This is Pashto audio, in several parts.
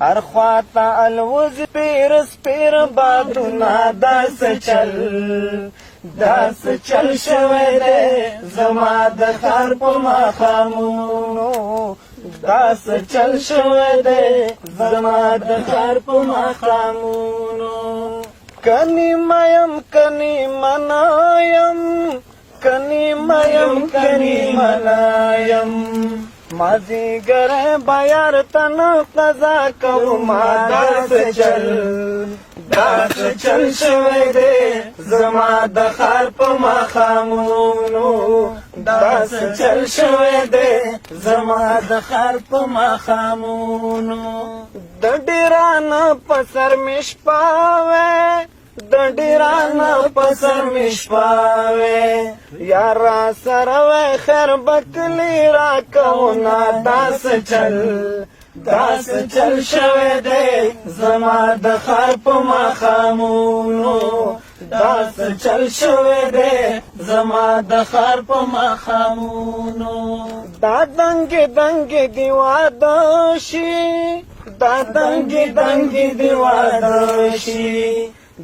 هر خواته الوز پیر سپیر بادونه داسې چل شوی دی زما د ښار په ماښامونو داسې چل شوی دی زما د ښار په ماښامونو کنی میم کنی منایم مازیګر بیار تن قضا کوما داسې چل شوی دی زما د ښار په ماښامونو داسې چل شوی دی زما د ښار په ماښامونو د ډیرانه په سر مې شپه وی د ډیرانه په سر مې شپه وی یاره سره وی خیر بکلي راکونه داسې چل شوی دی زما د ښار په ماښامونو داسې چل شوی دی زما د ښار په ماښامونو دا دنګې دي واده شي دا دنګې دي واده شي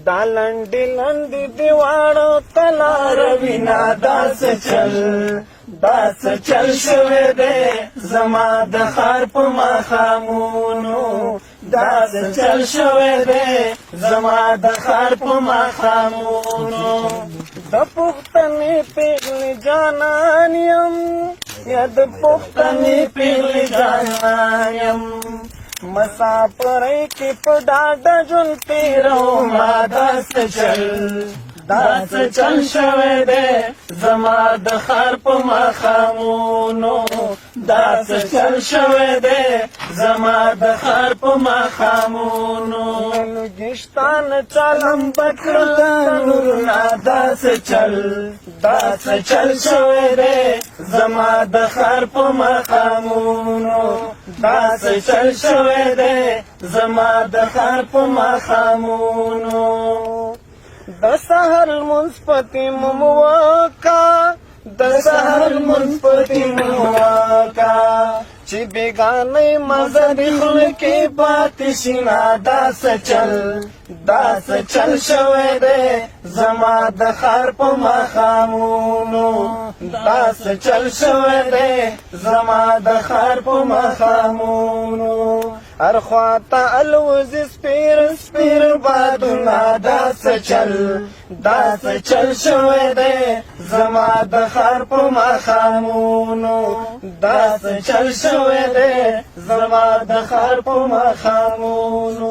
دا لنډې دي واړو تلار وینا داسې چل شوی دی زما د ښار په ماښامونو داسې چل شوی دی زما د ښار په ماښامونو د پښتنې پیغلې جانان یم یا د پښتنې پیغلې جانان یم مسافرۍ کې په ډاډه ژوند تېرومه داسې چل شوی دی زما د ښار په ماښامونو داسې چل شوی دی زما د ښار په ماښامونو لوګشتان چلم بکړه داسې چل شوی دی زما د ښار په ماښامونو داسې چل شوی دی زما د ښار په ماښامونو د سحر لمونځ پتی مو وکړه چې بېګانۍ مزه دې خوله کې پاتې شي نه داسې چل شوی دی زما د ښار په ماښامونو داسې چل شوی دی زما د ښار په ماښامونو هر خواته الوزي سپیر بادونه داسې چل شوی دی زما د ښار په ماښامونو داسې چل شوی دی زما د ښار په ماښامونو